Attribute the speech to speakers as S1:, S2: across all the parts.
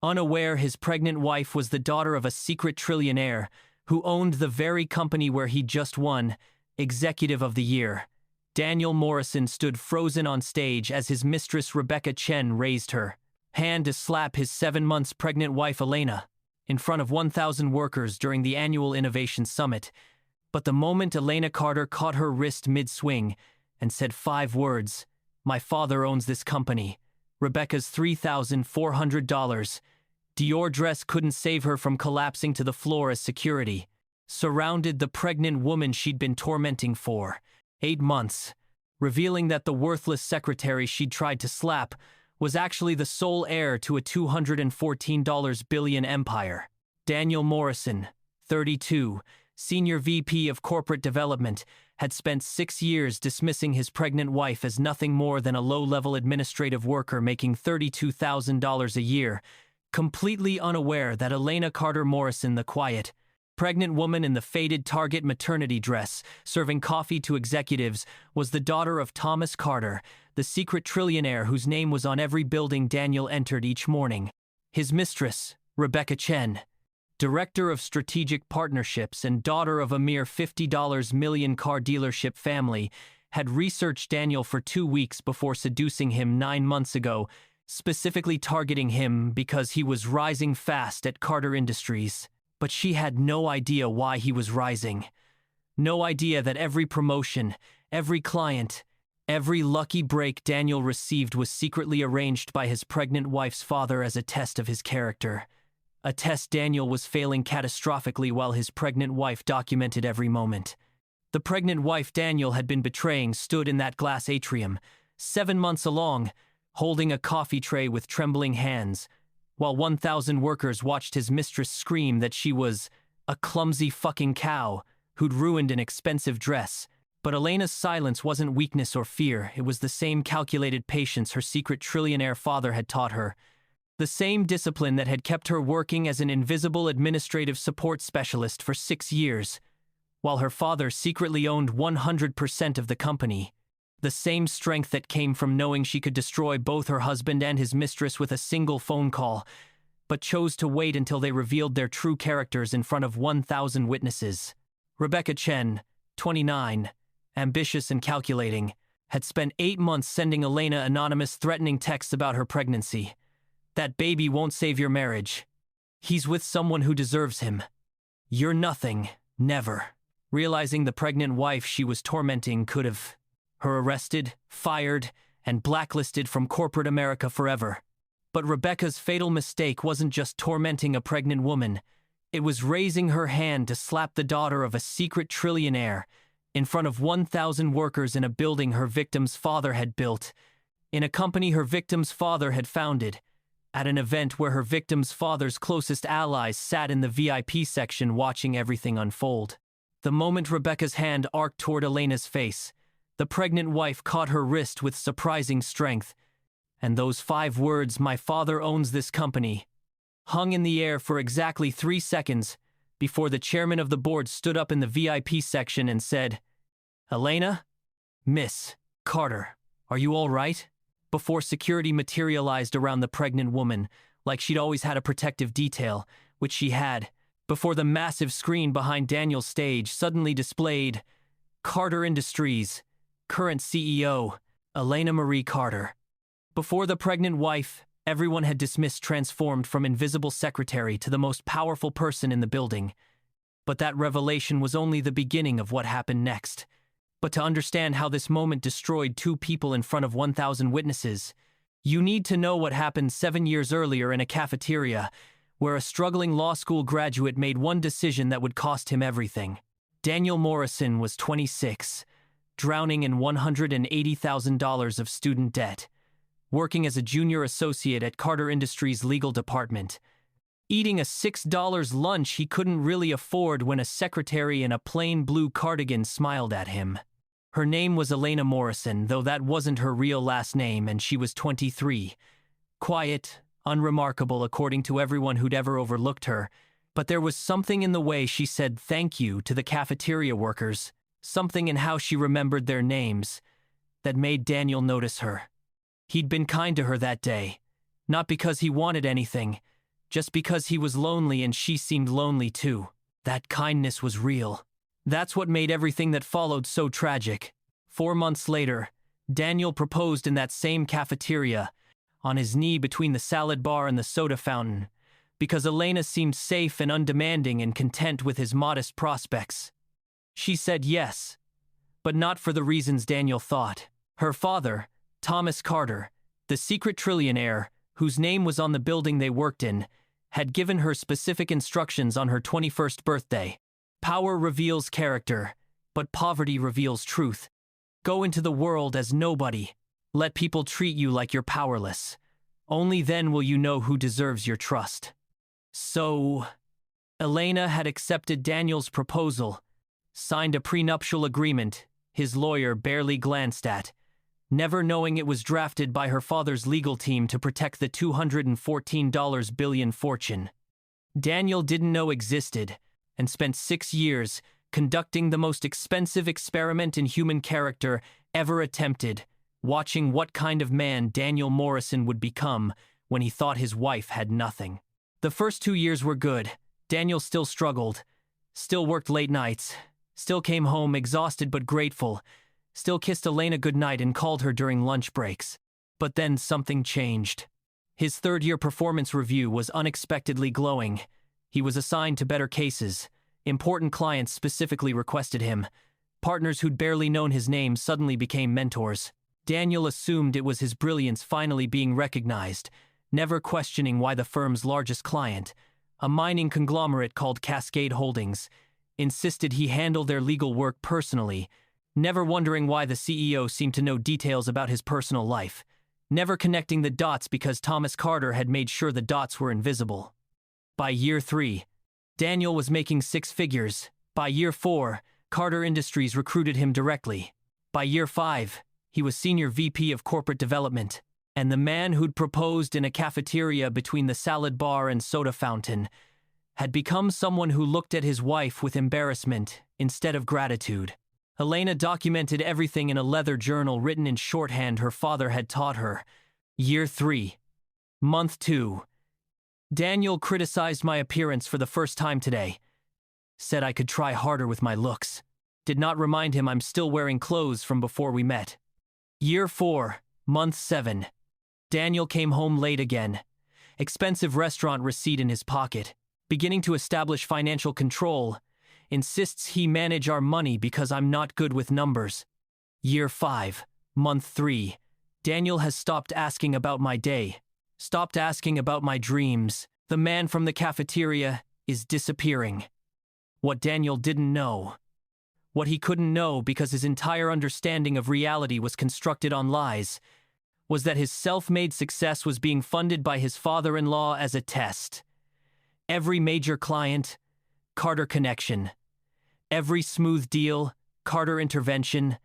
S1: unaware his pregnant wife was the daughter of a secret trillionaire who owned the very company where he just won Executive of the Year. Daniel Morrison stood frozen on stage as his mistress Rebecca Chen raised her hand to slap his 7 months pregnant wife Elena in front of 1,000 workers during the annual Innovation Summit. But the moment Elena Carter caught her wrist mid-swing and said 5 words, "My father owns this company," Rebecca's $3,400 Dior dress couldn't save her from collapsing to the floor as security surrounded the pregnant woman she'd been tormenting for 8 months, revealing that the worthless secretary she'd tried to slap was actually the sole heir to a $214 billion empire. Daniel Morrison, 32, Senior VP of Corporate Development, had spent 6 years dismissing his pregnant wife as nothing more than a low-level administrative worker making $32,000 a year, completely unaware that Elena Carter Morrison, the quiet, pregnant woman in the faded Target maternity dress, serving coffee to executives, was the daughter of Thomas Carter, the secret trillionaire whose name was on every building Daniel entered each morning. His mistress, Rebecca Chen, director of strategic partnerships and daughter of a mere $50 million car dealership family, had researched Daniel for 2 weeks before seducing him 9 months ago, specifically targeting him because he was rising fast at Carter Industries. But she had no idea why he was rising. No idea that every promotion, every client, every lucky break Daniel received was secretly arranged by his pregnant wife's father as a test of his character. A test Daniel was failing catastrophically while his pregnant wife documented every moment. The pregnant wife Daniel had been betraying stood in that glass atrium, 7 months along, holding a coffee tray with trembling hands, while 1,000 workers watched his mistress scream that she was a clumsy fucking cow who'd ruined an expensive dress. But Elena's silence wasn't weakness or fear, it was the same calculated patience her secret trillionaire father had taught her. The same discipline that had kept her working as an invisible administrative support specialist for 6 years, while her father secretly owned 100% of the company. The same strength that came from knowing she could destroy both her husband and his mistress with a single phone call, but chose to wait until they revealed their true characters in front of 1,000 witnesses. Rebecca Chen, 29, ambitious and calculating, had spent 8 months sending Elena anonymous threatening texts about her pregnancy. "That baby won't save your marriage. He's with someone who deserves him. You're nothing, never." Realizing the pregnant wife she was tormenting could have her arrested, fired, and blacklisted from corporate America forever. But Rebecca's fatal mistake wasn't just tormenting a pregnant woman. It was raising her hand to slap the daughter of a secret trillionaire in front of 1,000 workers in a building her victim's father had built, in a company her victim's father had founded, at an event where her victim's father's closest allies sat in the VIP section watching everything unfold. The moment Rebecca's hand arced toward Elena's face, the pregnant wife caught her wrist with surprising strength, and those 5 words, "My father owns this company," hung in the air for exactly 3 seconds before the chairman of the board stood up in the VIP section and said, "Elena? Miss Carter, are you all right?" Before security materialized around the pregnant woman, like she'd always had a protective detail, which she had, before the massive screen behind Daniel's stage suddenly displayed Carter Industries, current CEO, Elena Marie Carter. Before the pregnant wife, everyone had dismissed transformed from invisible secretary to the most powerful person in the building. But that revelation was only the beginning of what happened next. But to understand how this moment destroyed 2 people in front of 1,000 witnesses, you need to know what happened 7 years earlier in a cafeteria, where a struggling law school graduate made one decision that would cost him everything. Daniel Morrison was 26, drowning in $180,000 of student debt, working as a junior associate at Carter Industries' legal department, eating a $6 lunch he couldn't really afford when a secretary in a plain blue cardigan smiled at him. Her name was Elena Morrison, though that wasn't her real last name, and she was 23. Quiet, unremarkable according to everyone who'd ever overlooked her, but there was something in the way she said thank you to the cafeteria workers, something in how she remembered their names, that made Daniel notice her. He'd been kind to her that day, not because he wanted anything, just because he was lonely and she seemed lonely too. That kindness was real. That's what made everything that followed so tragic. 4 months later, Daniel proposed in that same cafeteria, on his knee between the salad bar and the soda fountain, because Elena seemed safe and undemanding and content with his modest prospects. She said yes, but not for the reasons Daniel thought. Her father, Thomas Carter, the secret trillionaire, whose name was on the building they worked in, had given her specific instructions on her 21st birthday. Power reveals character, but poverty reveals truth. Go into the world as nobody. Let people treat you like you're powerless. Only then will you know who deserves your trust. So, Elena had accepted Daniel's proposal, signed a prenuptial agreement his lawyer barely glanced at, never knowing it was drafted by her father's legal team to protect the $214 billion fortune Daniel didn't know existed, and spent 6 years conducting the most expensive experiment in human character ever attempted, watching what kind of man Daniel Morrison would become when he thought his wife had nothing. The first 2 years were good. Daniel still struggled, still worked late nights, still came home exhausted but grateful, still kissed Elena goodnight and called her during lunch breaks. But then something changed. His third-year performance review was unexpectedly glowing. He was assigned to better cases. Important clients specifically requested him. Partners who'd barely known his name suddenly became mentors. Daniel assumed it was his brilliance finally being recognized, never questioning why the firm's largest client, a mining conglomerate called Cascade Holdings, insisted he handle their legal work personally, never wondering why the CEO seemed to know details about his personal life, never connecting the dots because Thomas Carter had made sure the dots were invisible. By year 3, Daniel was making 6 figures. By year 4, Carter Industries recruited him directly. By year 5, he was Senior VP of Corporate Development, and the man who'd proposed in a cafeteria between the salad bar and soda fountain had become someone who looked at his wife with embarrassment instead of gratitude. Elena documented everything in a leather journal written in shorthand her father had taught her. Year 3, month 2. Daniel criticized my appearance for the first time today. Said I could try harder with my looks. Did not remind him I'm still wearing clothes from before we met. Year 4, month 7. Daniel came home late again. Expensive restaurant receipt in his pocket. Beginning to establish financial control. Insists he manage our money because I'm not good with numbers. Year 5, month 3. Daniel has stopped asking about my day. Stopped asking about my dreams. The man from the cafeteria is disappearing. What Daniel didn't know. What he couldn't know because his entire understanding of reality was constructed on lies, was that his self-made success was being funded by his father-in-law as a test. Every major client, Carter connection. Every smooth deal, Carter intervention.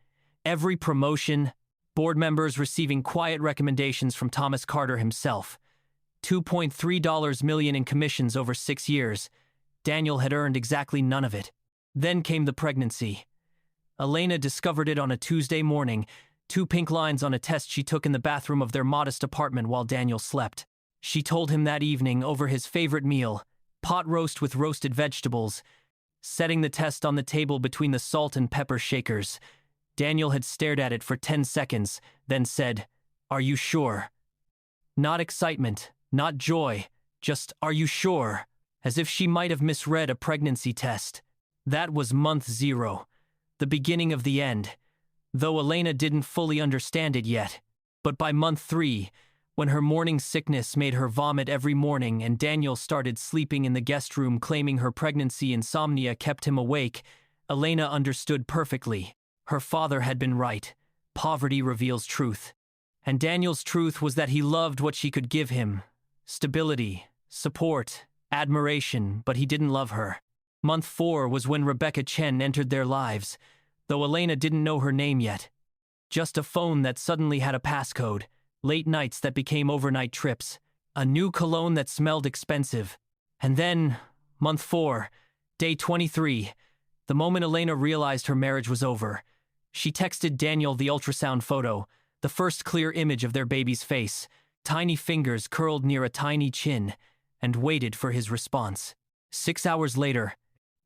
S1: Every promotion, board members receiving quiet recommendations from Thomas Carter himself. $2.3 million in commissions over 6 years. Daniel had earned exactly none of it. Then came the pregnancy. Elena discovered it on a Tuesday morning, 2 pink lines on a test she took in the bathroom of their modest apartment while Daniel slept. She told him that evening over his favorite meal, pot roast with roasted vegetables, setting the test on the table between the salt and pepper shakers. Daniel had stared at it for 10 seconds, then said, "Are you sure?" Not excitement, not joy, just, "Are you sure?" As if she might have misread a pregnancy test. That was month 0, the beginning of the end, though Elena didn't fully understand it yet. But by month 3, when her morning sickness made her vomit every morning and Daniel started sleeping in the guest room claiming her pregnancy insomnia kept him awake, Elena understood perfectly. Her father had been right. Poverty reveals truth. And Daniel's truth was that he loved what she could give him. Stability, support, admiration, but he didn't love her. Month 4 was when Rebecca Chen entered their lives, though Elena didn't know her name yet. Just a phone that suddenly had a passcode, late nights that became overnight trips, a new cologne that smelled expensive. And then, month 4, day 23, the moment Elena realized her marriage was over, she texted Daniel the ultrasound photo, the first clear image of their baby's face, tiny fingers curled near a tiny chin, and waited for his response. 6 hours later,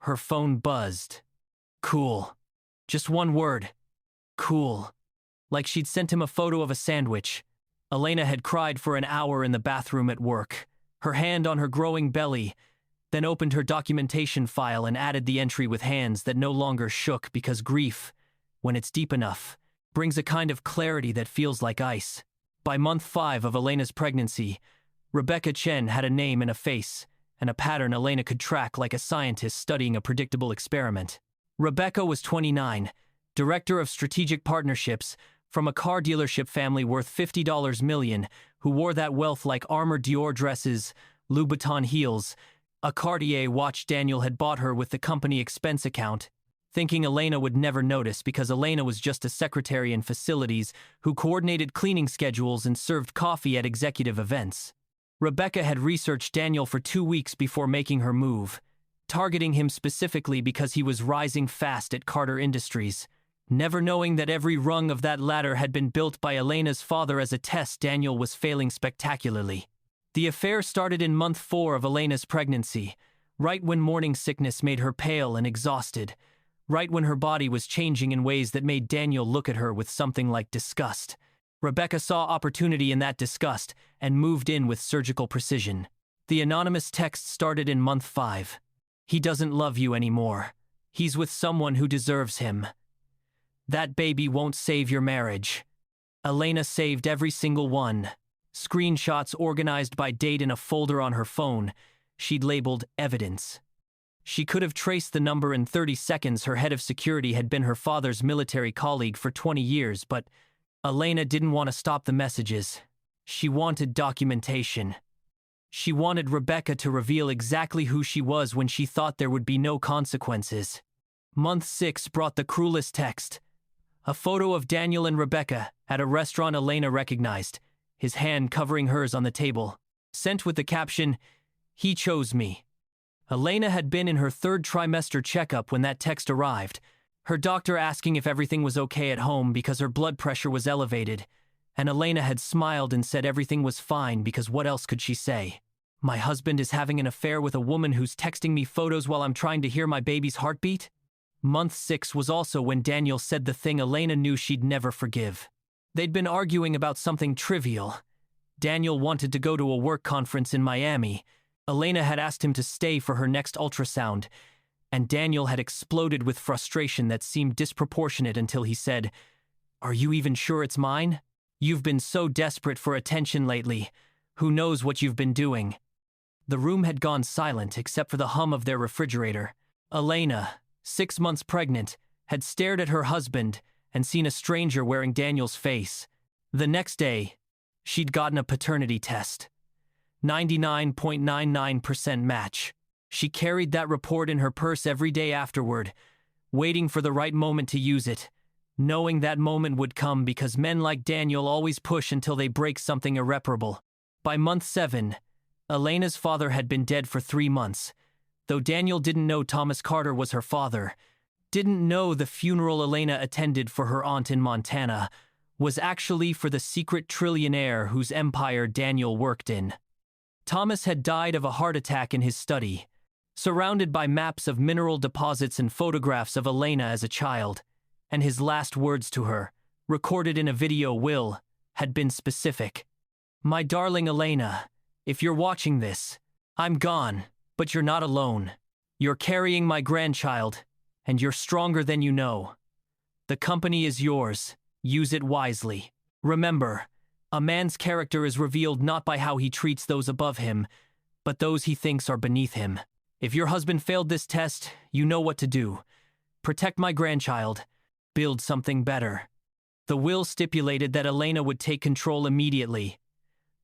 S1: her phone buzzed. Cool. Just one word. Cool. Like she'd sent him a photo of a sandwich. Elena had cried for an hour in the bathroom at work, her hand on her growing belly, then opened her documentation file and added the entry with hands that no longer shook because grief, when it's deep enough, brings a kind of clarity that feels like ice. By month 5 of Elena's pregnancy, Rebecca Chen had a name and a face, and a pattern Elena could track like a scientist studying a predictable experiment. Rebecca was 29, director of strategic partnerships, from a car dealership family worth $50 million, who wore that wealth like armored Dior dresses, Louboutin heels, a Cartier watch Daniel had bought her with the company expense account, thinking Elena would never notice because Elena was just a secretary in facilities who coordinated cleaning schedules and served coffee at executive events. Rebecca had researched Daniel for 2 weeks before making her move, targeting him specifically because he was rising fast at Carter Industries, never knowing that every rung of that ladder had been built by Elena's father as a test Daniel was failing spectacularly. The affair started in month 4 of Elena's pregnancy, right when morning sickness made her pale and exhausted, right when her body was changing in ways that made Daniel look at her with something like disgust. Rebecca saw opportunity in that disgust and moved in with surgical precision. The anonymous text started in month 5. He doesn't love you anymore. He's with someone who deserves him. That baby won't save your marriage. Elena saved every single one. Screenshots organized by date in a folder on her phone, she'd labeled evidence. She could have traced the number in 30 seconds. Her head of security had been her father's military colleague for 20 years, but Elena didn't want to stop the messages. She wanted documentation. She wanted Rebecca to reveal exactly who she was when she thought there would be no consequences. Month 6 brought the cruelest text. A photo of Daniel and Rebecca at a restaurant Elena recognized, his hand covering hers on the table, sent with the caption, "He chose me." Elena had been in her 3rd trimester checkup when that text arrived, her doctor asking if everything was okay at home because her blood pressure was elevated, and Elena had smiled and said everything was fine because what else could she say? My husband is having an affair with a woman who's texting me photos while I'm trying to hear my baby's heartbeat? Month 6 was also when Daniel said the thing Elena knew she'd never forgive. They'd been arguing about something trivial. Daniel wanted to go to a work conference in Miami. Elena had asked him to stay for her next ultrasound, and Daniel had exploded with frustration that seemed disproportionate until he said, "Are you even sure it's mine? You've been so desperate for attention lately. Who knows what you've been doing?" The room had gone silent except for the hum of their refrigerator. Elena, 6 months pregnant, had stared at her husband and seen a stranger wearing Daniel's face. The next day, she'd gotten a paternity test. 99.99% match. She carried that report in her purse every day afterward, waiting for the right moment to use it, knowing that moment would come because men like Daniel always push until they break something irreparable. By month 7, Elena's father had been dead for 3 months, though Daniel didn't know Thomas Carter was her father, didn't know the funeral Elena attended for her aunt in Montana was actually for the secret trillionaire whose empire Daniel worked in. Thomas had died of a heart attack in his study, surrounded by maps of mineral deposits and photographs of Elena as a child, and his last words to her, recorded in a video had been specific. "My darling Elena, if you're watching this, I'm gone, but you're not alone. You're carrying my grandchild, and you're stronger than you know. The company is yours. Use it wisely. Remember, a man's character is revealed not by how he treats those above him, but those he thinks are beneath him. If your husband failed this test, you know what to do. Protect my grandchild. Build something better." The will stipulated that Elena would take control immediately,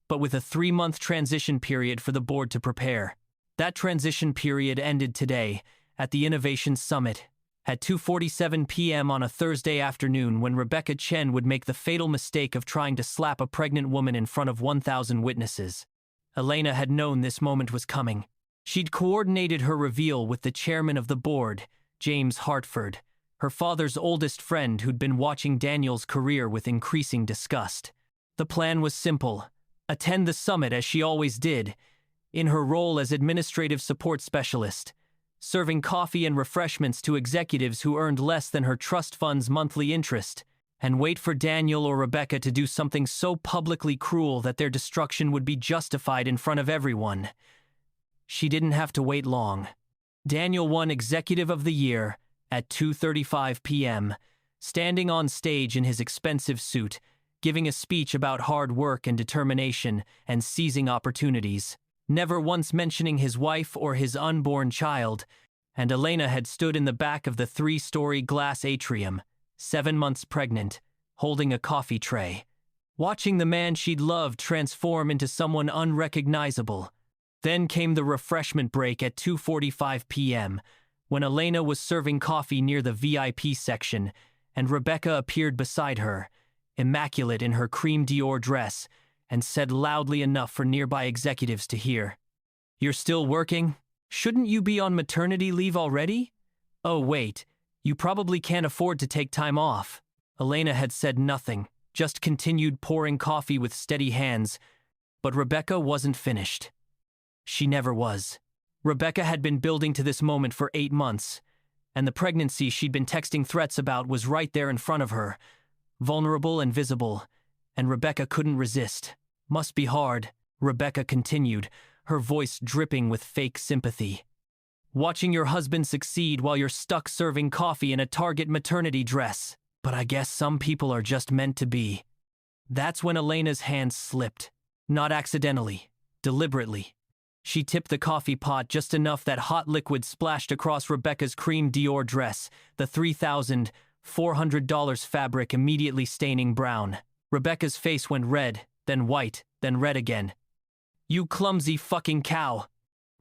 S1: but with a 3-month transition period for the board to prepare. That transition period ended today, at the Innovation Summit, at 2:47 p.m. on a Thursday afternoon when Rebecca Chen would make the fatal mistake of trying to slap a pregnant woman in front of 1,000 witnesses. Elena had known this moment was coming. She'd coordinated her reveal with the chairman of the board, James Hartford, her father's oldest friend who'd been watching Daniel's career with increasing disgust. The plan was simple: attend the summit as she always did, in her role as administrative support specialist, serving coffee and refreshments to executives who earned less than her trust fund's monthly interest, and wait for Daniel or Rebecca to do something so publicly cruel that their destruction would be justified in front of everyone. She didn't have to wait long. Daniel won Executive of the Year at 2:35 p.m., standing on stage in his expensive suit, giving a speech about hard work and determination and seizing opportunities, never once mentioning his wife or his unborn child, and Elena had stood in the back of the 3-story glass atrium, 7 months pregnant, holding a coffee tray, watching the man she'd loved transform into someone unrecognizable. Then came the refreshment break at 2:45 p.m., when Elena was serving coffee near the VIP section, and Rebecca appeared beside her, immaculate in her cream Dior dress, and said loudly enough for nearby executives to hear, "You're still working? Shouldn't you be on maternity leave already? Oh wait, you probably can't afford to take time off." Elena had said nothing, just continued pouring coffee with steady hands, but Rebecca wasn't finished. She never was. Rebecca had been building to this moment for 8 months, and the pregnancy she'd been texting threats about was right there in front of her, vulnerable and visible, and Rebecca couldn't resist. "Must be hard," Rebecca continued, her voice dripping with fake sympathy. "Watching your husband succeed while you're stuck serving coffee in a Target maternity dress. But I guess some people are just meant to be." That's when Elena's hand slipped. Not accidentally, deliberately. She tipped the coffee pot just enough that hot liquid splashed across Rebecca's cream Dior dress, the $3,400 fabric immediately staining brown. Rebecca's face went red, then white, then red again. "You clumsy fucking cow!"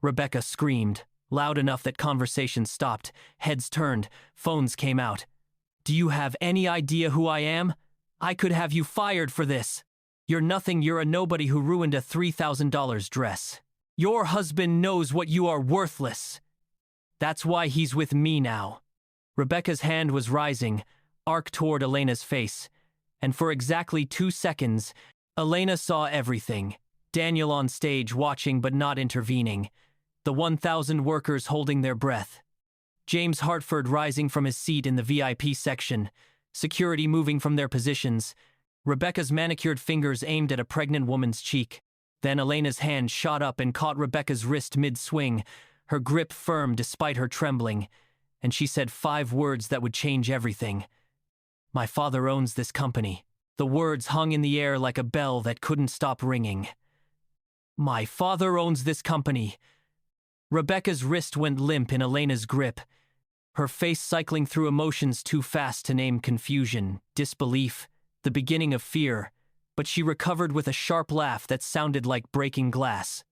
S1: Rebecca screamed, loud enough that conversation stopped, heads turned, phones came out. "Do you have any idea who I am? I could have you fired for this. You're nothing, you're a nobody who ruined a $3,000 dress. Your husband knows what you are, worthless. That's why he's with me now." Rebecca's hand was rising, arc toward Elena's face, and for exactly 2 seconds, Elena saw everything. Daniel on stage watching but not intervening. The 1,000 workers holding their breath. James Hartford rising from his seat in the VIP section, security moving from their positions, Rebecca's manicured fingers aimed at a pregnant woman's cheek. Then Elena's hand shot up and caught Rebecca's wrist mid-swing, her grip firm despite her trembling, and she said 5 words that would change everything. "My father owns this company." The words hung in the air like a bell that couldn't stop ringing. "My father owns this company." Rebecca's wrist went limp in Elena's grip, her face cycling through emotions too fast to name: confusion, disbelief, the beginning of fear, but she recovered with a sharp laugh that sounded like breaking glass.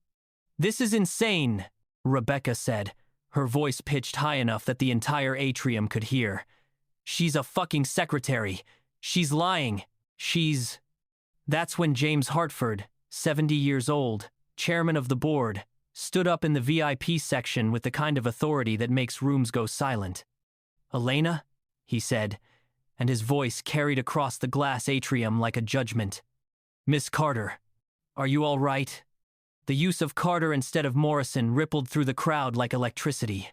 S1: "This is insane," Rebecca said, her voice pitched high enough that the entire atrium could hear. "She's a fucking secretary. She's lying. She's—" That's when James Hartford, 70 years old, chairman of the board, stood up in the VIP section with the kind of authority that makes rooms go silent. "Elena?" he said, and his voice carried across the glass atrium like a judgment. "Miss Carter, are you all right?" The use of Carter instead of Morrison rippled through the crowd like electricity.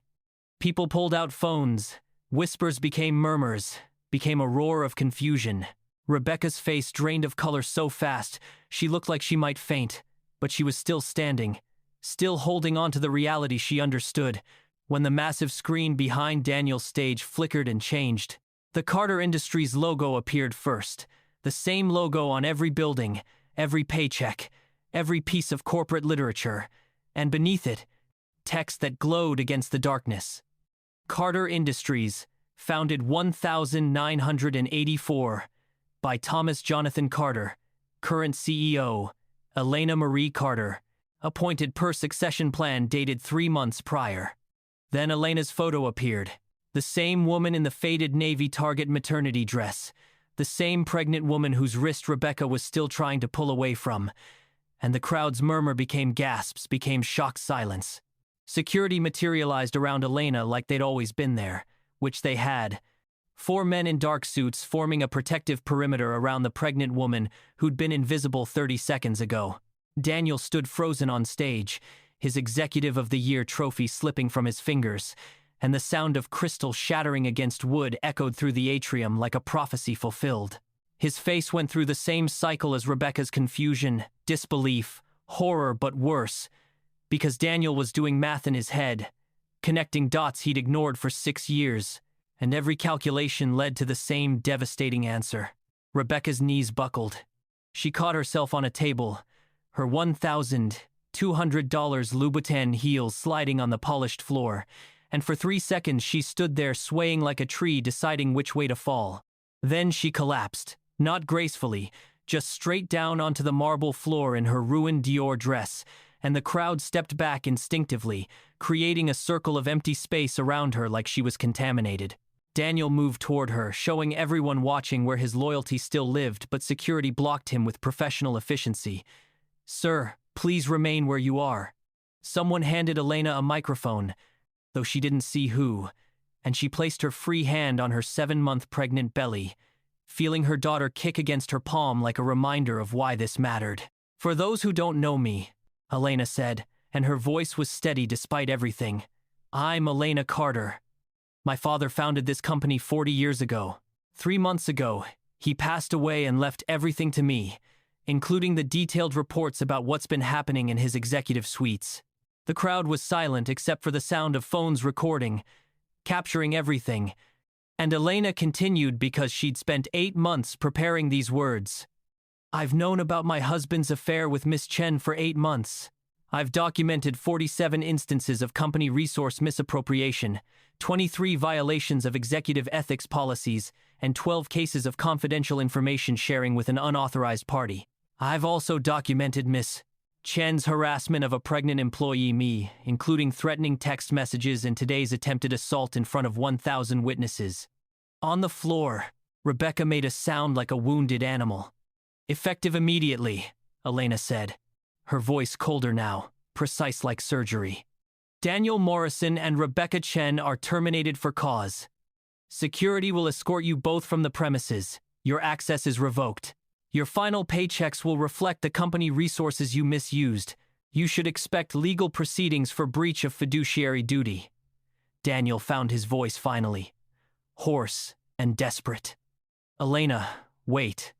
S1: People pulled out phones. Whispers became murmurs, became a roar of confusion. Rebecca's face drained of color so fast she looked like she might faint, but she was still standing, still holding on to the reality she understood, when the massive screen behind Daniel's stage flickered and changed. The Carter Industries logo appeared first, the same logo on every building, every paycheck, every piece of corporate literature, and beneath it, text that glowed against the darkness. Carter Industries, founded 1984, by Thomas Jonathan Carter, current CEO, Elena Marie Carter, appointed per succession plan dated 3 months prior. Then Elena's photo appeared, the same woman in the faded navy Target maternity dress, the same pregnant woman whose wrist Rebecca was still trying to pull away from, and the crowd's murmur became gasps, became shocked silence. Security materialized around Elena like they'd always been there, which they had. 4 men in dark suits forming a protective perimeter around the pregnant woman who'd been invisible 30 seconds ago. Daniel stood frozen on stage, his Executive of the Year trophy slipping from his fingers, and the sound of crystal shattering against wood echoed through the atrium like a prophecy fulfilled. His face went through the same cycle as Rebecca's: confusion, disbelief, horror, but worse, because Daniel was doing math in his head, connecting dots he'd ignored for 6 years, and every calculation led to the same devastating answer. Rebecca's knees buckled. She caught herself on a table, her $1,200 Louboutin heels sliding on the polished floor, and for 3 seconds she stood there swaying like a tree, deciding which way to fall. Then she collapsed, not gracefully, just straight down onto the marble floor in her ruined Dior dress, and the crowd stepped back instinctively, creating a circle of empty space around her like she was contaminated. Daniel moved toward her, showing everyone watching where his loyalty still lived, but security blocked him with professional efficiency. "Sir, please remain where you are." Someone handed Elena a microphone, though she didn't see who, and she placed her free hand on her 7-month pregnant belly, feeling her daughter kick against her palm like a reminder of why this mattered. "For those who don't know me," Elena said, and her voice was steady despite everything, "I'm Elena Carter. My father founded this company 40 years ago. 3 months ago, he passed away and left everything to me, including the detailed reports about what's been happening in his executive suites." The crowd was silent except for the sound of phones recording, capturing everything, and Elena continued because she'd spent 8 months preparing these words. "I've known about my husband's affair with Miss Chen for 8 months. I've documented 47 instances of company resource misappropriation, 23 violations of executive ethics policies, and 12 cases of confidential information sharing with an unauthorized party. I've also documented Miss Chen's harassment of a pregnant employee, including threatening text messages and today's attempted assault in front of 1,000 witnesses." On the floor, Rebecca made a sound like a wounded animal. "Effective immediately," Elena said, her voice colder now, precise like surgery. "Daniel Morrison and Rebecca Chen are terminated for cause. Security will escort you both from the premises. Your access is revoked. Your final paychecks will reflect the company resources you misused. You should expect legal proceedings for breach of fiduciary duty." Daniel found his voice finally, hoarse and desperate. "Elena, wait."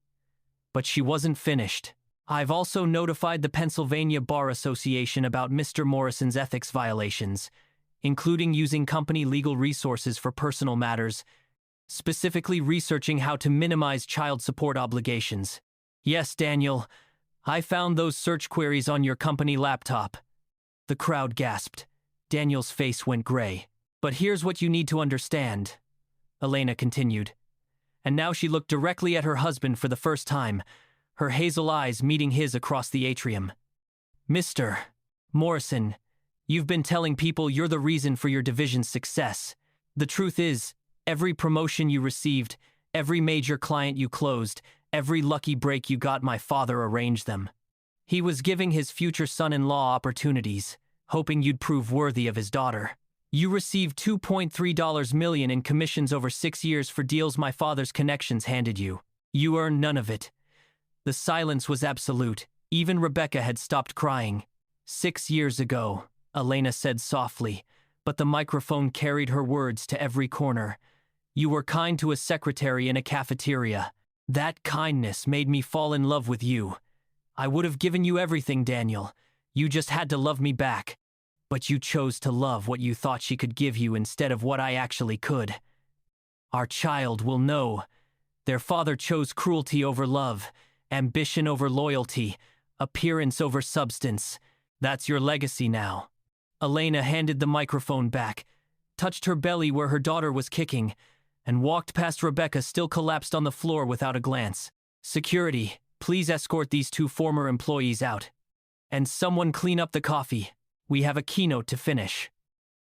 S1: But she wasn't finished. "I've also notified the Pennsylvania Bar Association about Mr. Morrison's ethics violations, including using company legal resources for personal matters, specifically researching how to minimize child support obligations. Yes, Daniel, I found those search queries on your company laptop." The crowd gasped. Daniel's face went gray. "But here's what you need to understand," Elena continued. And now she looked directly at her husband for the first time, her hazel eyes meeting his across the atrium. "Mr. Morrison, you've been telling people you're the reason for your division's success. The truth is, every promotion you received, every major client you closed, every lucky break you got, my father arranged them. He was giving his future son-in-law opportunities, hoping you'd prove worthy of his daughter. You received $2.3 million in commissions over 6 years for deals my father's connections handed you. You earned none of it." The silence was absolute. Even Rebecca had stopped crying. "6 years ago," Elena said softly, but the microphone carried her words to every corner. "You were kind to a secretary in a cafeteria. That kindness made me fall in love with you. I would have given you everything, Daniel. You just had to love me back. But you chose to love what you thought she could give you instead of what I actually could. Our child will know. Their father chose cruelty over love, ambition over loyalty, appearance over substance. That's your legacy now." Elena handed the microphone back, touched her belly where her daughter was kicking, and walked past Rebecca, still collapsed on the floor, without a glance. "Security, please escort these 2 former employees out. And someone clean up the coffee. We have a keynote to finish."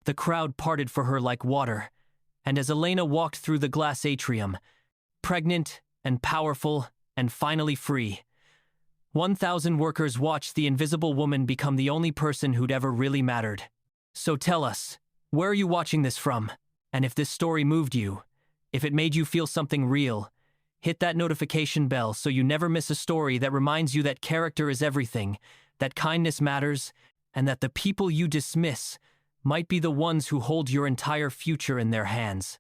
S1: The crowd parted for her like water, and as Elena walked through the glass atrium, pregnant and powerful and finally free, 1,000 workers watched the invisible woman become the only person who'd ever really mattered. So tell us, where are you watching this from? And if this story moved you, if it made you feel something real, hit that notification bell so you never miss a story that reminds you that character is everything, that kindness matters, and that the people you dismiss might be the ones who hold your entire future in their hands.